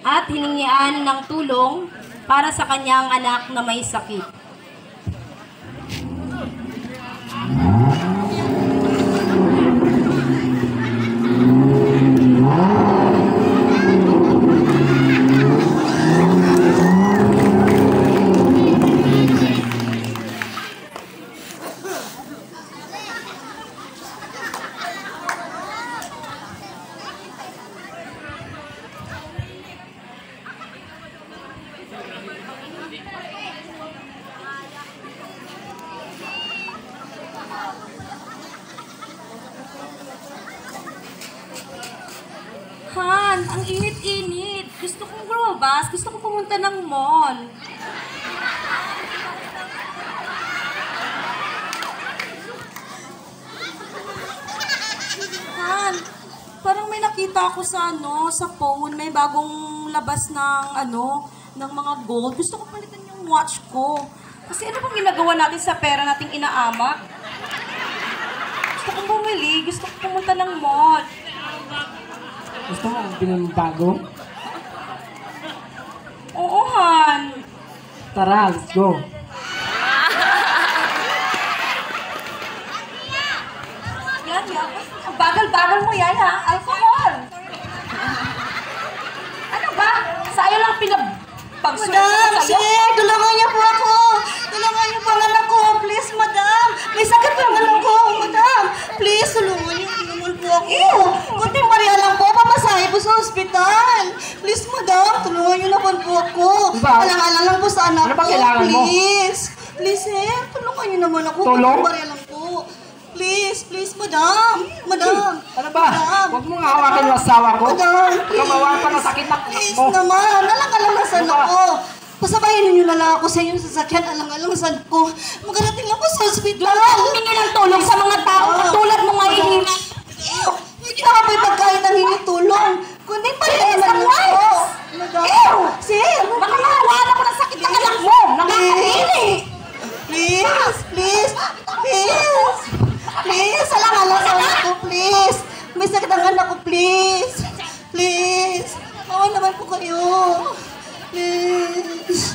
at hiningian ng tulong para sa kanyang anak na may sakit. Han, ang init-init. Gusto kong lumabas. Gusto kong pumunta ng mall. Han, parang may nakita ako sa sa phone. May bagong labas ng mga gold. Gusto ko palitan yung watch ko. Kasi ano bang ginagawa natin sa pera nating inaama? Gusto kong bumili. Gusto kong pumunta ng mall. Gusto mo ang pinambago? Oo, Han. Tara, let's go. Yan. Ang bagal-bagal mo yan, ha? Alcohol. Ano ba? Sa'yo lang pinapagsulit Madam, ko sa'yo. sir, tulungan niyo po ako. Tulungan niyo po ang anak ko. Please, madam. May sakit po ang anak ko. Madam, please, tulungan niyo naman po ako. Kunting barya lang po. Pamasahe po sa ospital. Please, madam, tulungan niyo naman po ako. Diba? Alang-alang lang po sa anak Ano ba ko. kailangan mo? Please. Please, sir, tulungan niyo naman ako. Tulong? Kunting barya lang po. Please, madam. Madam. Ano ba? Madam. Huwag mo nga hawakin yung asawa ko. Madam, Kamawa pa ng sakit na please mo. naman, alang-alang na sa Ano anak ba? ko. Pasabayin ninyo na lang ako sa inyong sasakyan, alang-alang sa anak ko. Magarating lang po sa hospital. Humingi ng tulong sa mga tao katulad mo ngayon. Hindi na kapo'y pagkahit ang hingi tulong. Kundi pa rin naman ang ako. wife. Madam. Ew! Sir, Nakakahawa ako ng sakit ng anak mo. Nakakaili. Please. Please, alang-alang sa anak ko, please. May sakit ang anak ko, please. Please. Awa naman po kayo. Please.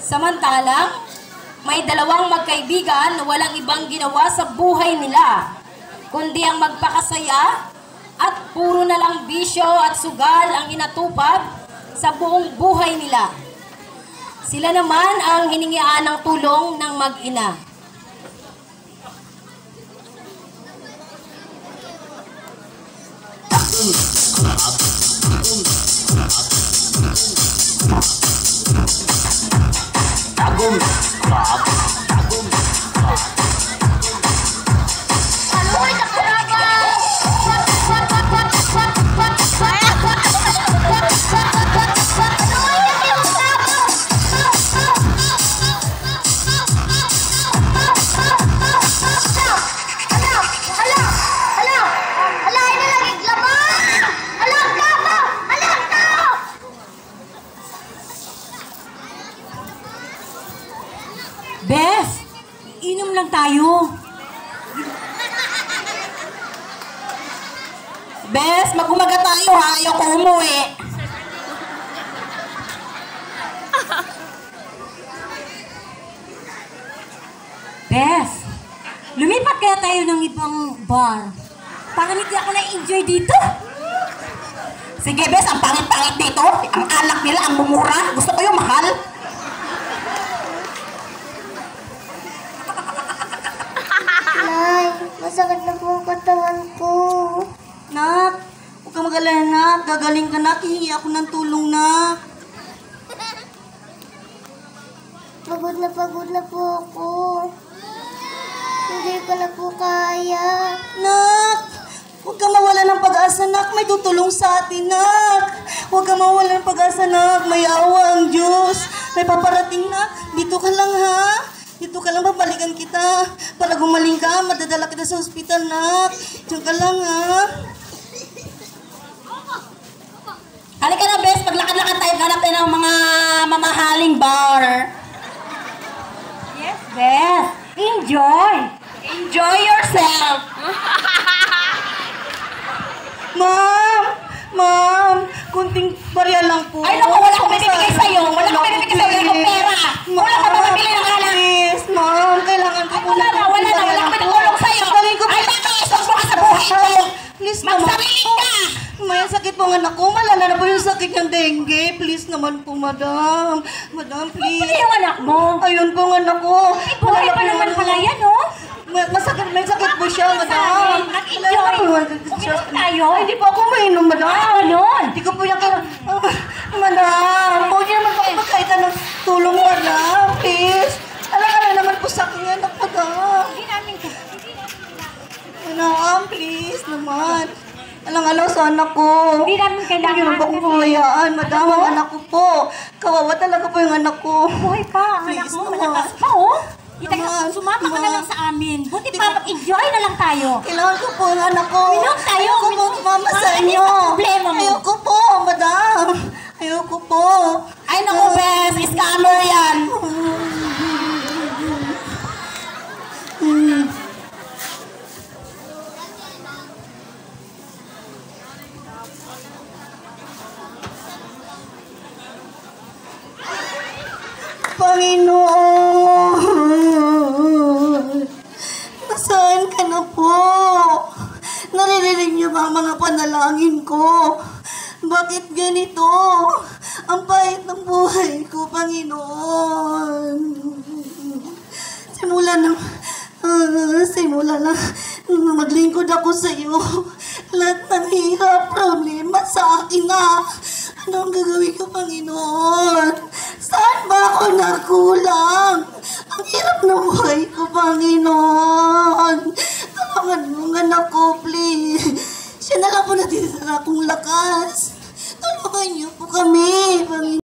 Samantalang, may dalawang magkaibigan na walang ibang ginawa sa buhay nila, kundi ang magpakasaya at puro na lang bisyo at sugal ang inatupag sa buong buhay nila. Sila naman ang hiningian ng tulong ng mag-ina. Beth, inom lang tayo. Bes, mag-umaga tayo ha. Ayoko umuwi. Beth, lumipat kaya tayo ng ibang bar. Parang hindi ako na-enjoy dito. Sige, Bes, ang pangit-pangit dito. Ang alak nila, ang mumura. Gusto ko yung mahal. Nay, masakit na po ang katawan ko. Nak, huwag ka mag-alala, nak. Gagaling ka, nak. Hihingi ako ng tulong, nak. Pagod na po ako. Hindi ko na po kaya. Nak, huwag ka mawala ng pag-asa, nak. May tutulong sa atin, nak. Huwag ka mawala ng pag-asa, nak. May awa ang Diyos. May paparating na. Dito ka lang, ha? Dito ka lang, babalikan kita. Para gumaling ka, madadala kita sa ospital, nak. Diyan ka lang, ha? Halika na, Bes. Maglakad-lakad tayo. Ganap tayo ng mga mamahaling bar. Yes, Bes. Enjoy. Enjoy yourself. Ma'am, kunting barya lang po. Ay, naku, wala akong binibigay sa'yo. Wala akong binibigay sa'yo. Wala akong pera. Wala ka pamabili ng alak. Please, ma'am, kailangan ko po Wala na. Wala akong pinagulong sa'yo. Ay, nakakasok mo ka sa buhay ko. Please naman. Magsarili ka. May sakit po ang anak ko. Malala na po yung sakit ng dengue. Please naman po, madam. Madam, please. Ano yung anak mo? Ayun po ang anak ko. Ay, buhay pa naman pala yan, oh. May sakit po siya, madam. Nag-enjoy. Uminom tayo. Hindi po ako mainom, madam. Ganon. Hindi ko po yung madam, huwag niyo naman po magkaitan ng tulong, madam. Please. Alaka na naman po sa akin, anak, madam. Hindi namin ka. Madam, please naman. Alang-alang sa anak ko. Hindi namin kailangan. Huwag niyo naman po akong pumayaan, madam. Ang anak ko po. Kawawa talaga po yung anak ko. Buhay pa. Ang anak Please mo. naman. Malakas pa, oh. Naman, Sumama ka na naman. lang sa amin. Buti pa, mag-enjoy na lang tayo. Kailangan ko po ang anak ko. Minom tayo, Ayoko po minom. sumama sa Ano inyo. yung problema mo? Ayoko po, madam. Ayoko po. Ay, naku, Bes. Scammer yan. Panginoon, nasaan ka na po? Naririnig niyo ba ang mga panalangin ko? Bakit ganito? Ang pahit ng buhay ko, Panginoon. Simula na maglingkod ako sa iyo. Lahat ng hirap, problema sa akin na. Ano ang gagawin ko, Panginoon? Saan ba ako nakulang? Ang hirap ng buhay ko, Panginoon. Tulungan mo ang anak ko, please. Siya na lang po natitira akong lakas. Tulungan niyo po kami, Panginoon.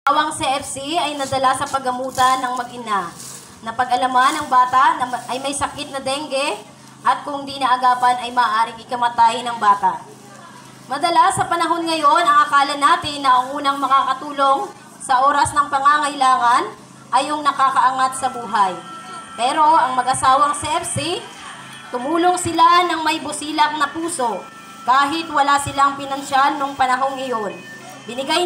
Awang CFC ay nadala sa paggamutan ng mag-ina. Napag-alaman ng bata na ay may sakit na dengue at kung di naagapan ay maaaring ikamatay ng bata. Madalas sa panahon ngayon, ang akala natin na ang unang makakatulong sa oras ng pangangailangan ay yung nakakaangat sa buhay. Pero ang mag-asawang si FC, tumulong sila ng may busilak na puso kahit wala silang pinansyal nung panahong iyon. Binigay